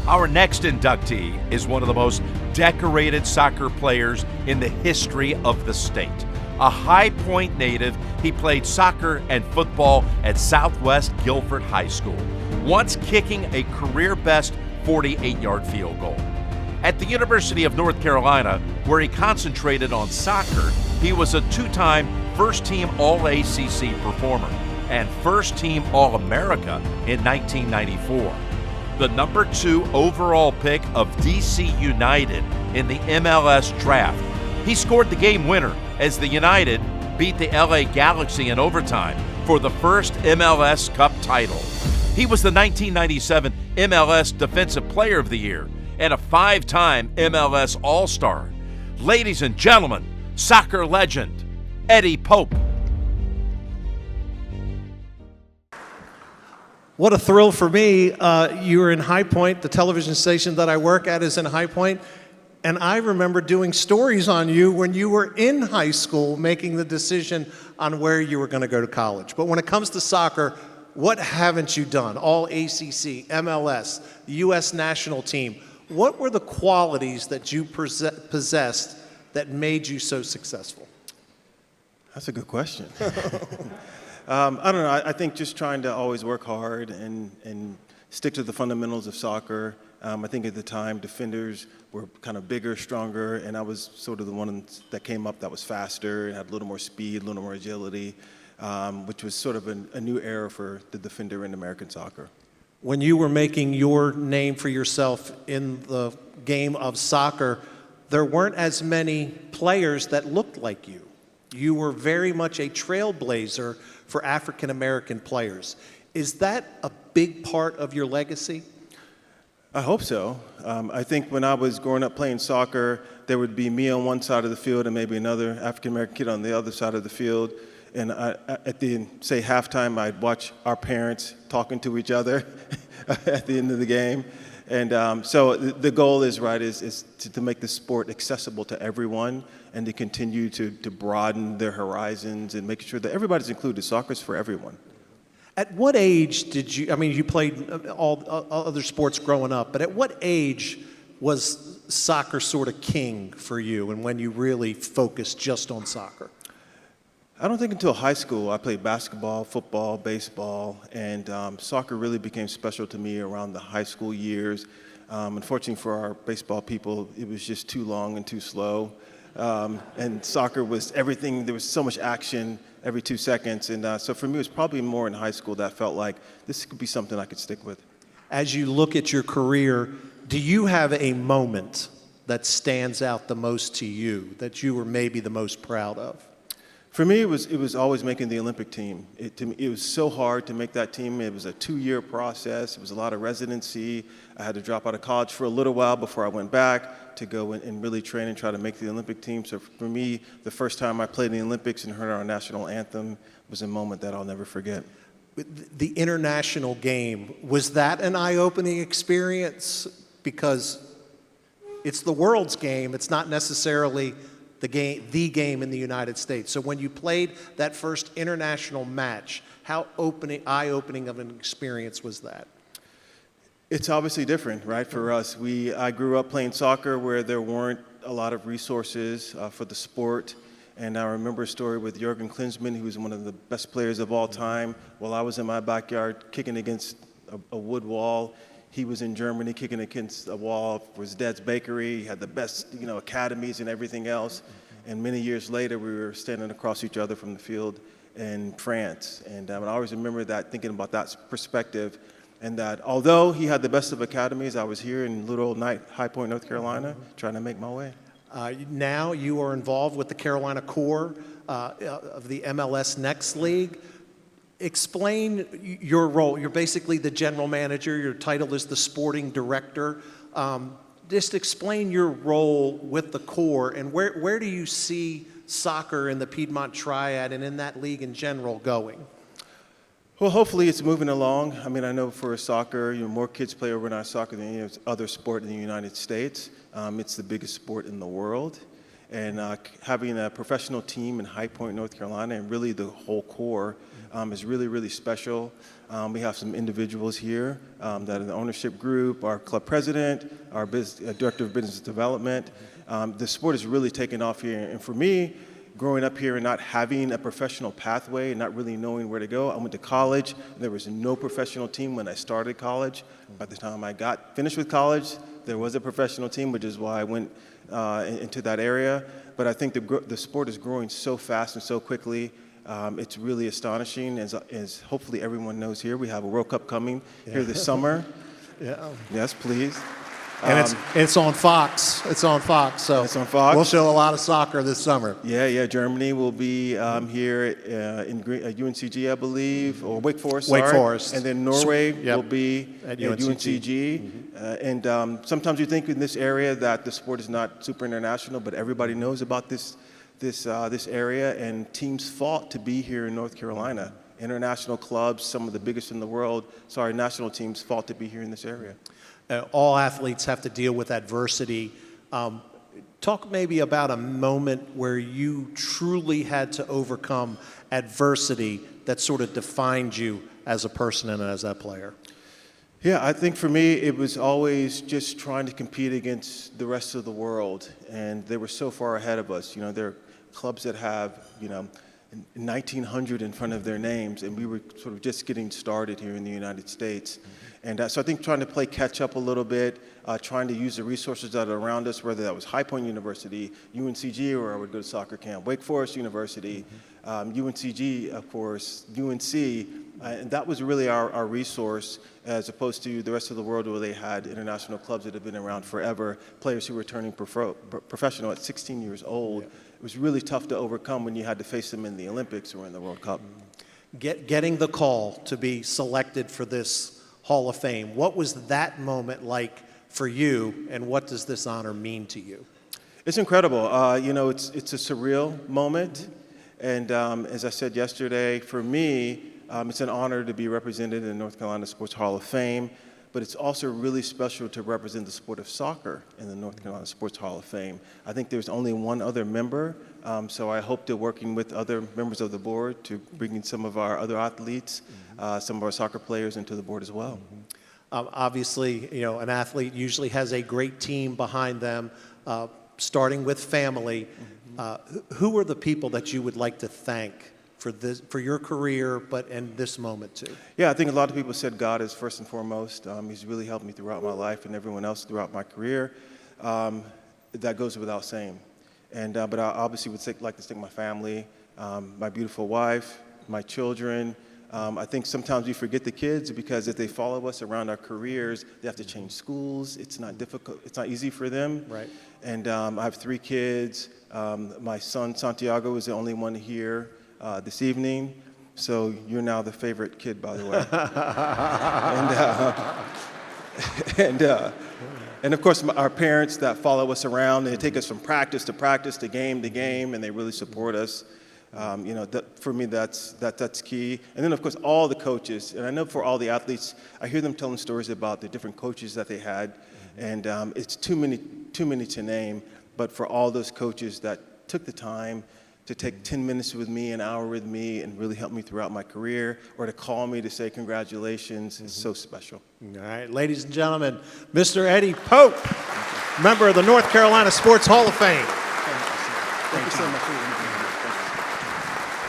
Our next inductee is one of the most decorated soccer players in the history of the state. A High Point native, he played soccer and football at Southwest Guilford High School, once kicking a career-best 48-yard field goal. At the University of North Carolina, where he concentrated on soccer, he was a two-time first-team All-ACC performer and first-team All-America in 1994. The number 2 overall pick of DC United in the MLS draft. He scored the game winner as the United beat the LA Galaxy in overtime for the first MLS Cup title. He was the 1997 MLS Defensive Player of the Year and a 5-time MLS All-Star. Ladies and gentlemen, soccer legend, Eddie Pope. What a thrill for me. You were in High Point. The television station that I work at is in High Point. And I remember doing stories on you when you were in high school making the decision on where you were going to go to college. But when it comes to soccer, what haven't you done? All-ACC, MLS, the U.S. national team. What were the qualities that you possessed that made you so successul? That's a good question. I don't know. I think just trying to always work hard and stick to the fundamentals of soccer. I think at the time defenders were kind of bigger, stronger, and I was sort of the one that came up that was faster and had a little more speed, a little more agility, which was sort of a new era for the defender in American soccer. When you were making your name for yourself in the game of soccer, there weren't as many players that looked like you. You were very much a trailblazer for African American players. Is that a big part of your legacy? I hope so. I think when I was growing up playing soccer, there would be me on one side of the field and maybe another African American kid on the other side of the field. And at the, say, halftime, I'd watch our parents talking to each other at the end of the game. And so the goal is, right, is to make the sport accessible to everyone and to continue to broaden their horizons and make sure that everybody's included. Soccer's for everyone. At what age did you, I mean, you played all other sports growing up, but at what age was soccer sort of king for you and when you really focused just on soccer? I don't think until high school I played basketball, football, baseball, and soccer really became special to me around the high school years. Unfortunately for our baseball people, it was just too long and too slow. And soccer was everything. There was so much action every 2 seconds. And so for me, it was probably more in high school that I felt like this could be something I could stick with. As you look at your career, do you have a moment that stands out the most to you, that you were maybe the most proud of? For me, it was always making the Olympic team. It was so hard to make that team. It was a 2-year process. It was a lot of residency. I had to drop out of college for a little while before I went back to go and really train and try to make the Olympic team. So for me, the first time I played in the Olympics and heard our national anthem was a moment that I'll never forget. The international game, was that an eye-opening experience? Because it's the world's game. It's not necessarily the game in the United States. So when you played that first international match, how eye-opening of an experience was that? It's obviously different, right, for us. I grew up playing soccer where there weren't a lot of resources for the sport. And I remember a story with Jurgen Klinsmann, who was one of the best players of all time. While I was in my backyard kicking against a wood wall, he was in Germany kicking against a wall for his dad's bakery. He had the best, academies and everything else. And many years later, we were standing across each other from the field in France. And I always remember that, thinking about that perspective. And that although he had the best of academies, I was here in little old High Point, North Carolina, trying to make my way. Now you are involved with the Carolina Core of the MLS Next League. Explain your role. You're basically the general manager. Your title is the sporting director. Just explain your role with the Core and where do you see soccer in the Piedmont Triad and in that league in general going? Well, hopefully it's moving along. I mean, I know for soccer, more kids play organized soccer than any other sport in the United States. It's the biggest sport in the world. And having a professional team in High Point, North Carolina, and really the whole core is really, really special. We have some individuals here that are the ownership group, our club president, our director of business development. The sport is really taken off here. And for me, growing up here and not having a professional pathway and not really knowing where to go, I went to college. There was no professional team when I started college. By the time I got finished with college, there was a professional team, which is why I went into that area. But I think the sport is growing so fast and so quickly. It's really astonishing. As hopefully everyone knows here, we have a World Cup coming here this summer. Yeah. Yes, please. And it's on Fox. It's on Fox. So it's on Fox. We'll show a lot of soccer this summer. Yeah. Germany will be here in UNCG, I believe, or Wake Forest. Wake sorry. Forest. And then Norway will be at UNCG. And sometimes you think in this area that the sport is not super international, but everybody knows about this area, and teams fought to be here in North Carolina. International clubs, some of the biggest in the world, national teams fought to be here in this area. All athletes have to deal with adversity. Talk maybe about a moment where you truly had to overcome adversity that sort of defined you as a person and as a player. Yeah, I think for me, it was always just trying to compete against the rest of the world, and they were so far ahead of us. You know, there are clubs that have, 1900 in front of their names, and we were sort of just getting started here in the United States. And so I think trying to play catch up a little bit, trying to use the resources that are around us, whether that was High Point University, UNCG, where I would go to soccer camp, Wake Forest University, UNCG, of course, UNC, and that was really our resource, as opposed to the rest of the world where they had international clubs that have been around forever, players who were turning professional at 16 years old. Yeah. It was really tough to overcome when you had to face them in the Olympics or in the World Cup. Getting the call to be selected for this Hall of Fame, what was that moment like for you, and what does this honor mean to you? It's incredible. It's a surreal moment. And as I said yesterday, for me, it's an honor to be represented in the North Carolina Sports Hall of Fame, but it's also really special to represent the sport of soccer in the North Carolina Sports Hall of Fame. I think there's only one other member, so I hope to working with other members of the board to bring in some of our other athletes, some of our soccer players into the board as well. Obviously, an athlete usually has a great team behind them, starting with family. Who are the people that you would like to thank for your career, and this moment too? Yeah, I think a lot of people said God is first and foremost. He's really helped me throughout my life and everyone else throughout my career. That goes without saying. But I obviously would like to thank my family, my beautiful wife, my children. I think sometimes we forget the kids because if they follow us around our careers, they have to change schools. It's not difficult. It's not easy for them. Right. And I have 3 kids. My son Santiago is the only one here this evening, so you're now the favorite kid, by the way. And of course, our parents that follow us around, they take us from practice to practice, to game, and they really support us. For me, that's key. And then, of course, all the coaches. And I know for all the athletes, I hear them telling stories about the different coaches that they had, and it's too many to name. But for all those coaches that took the time to take 10 minutes with me, an hour with me, and really help me throughout my career, or to call me to say congratulations, is so special. All right, ladies and gentlemen, Mr. Eddie Pope, member of the North Carolina Sports Hall of Fame. Thank you so much.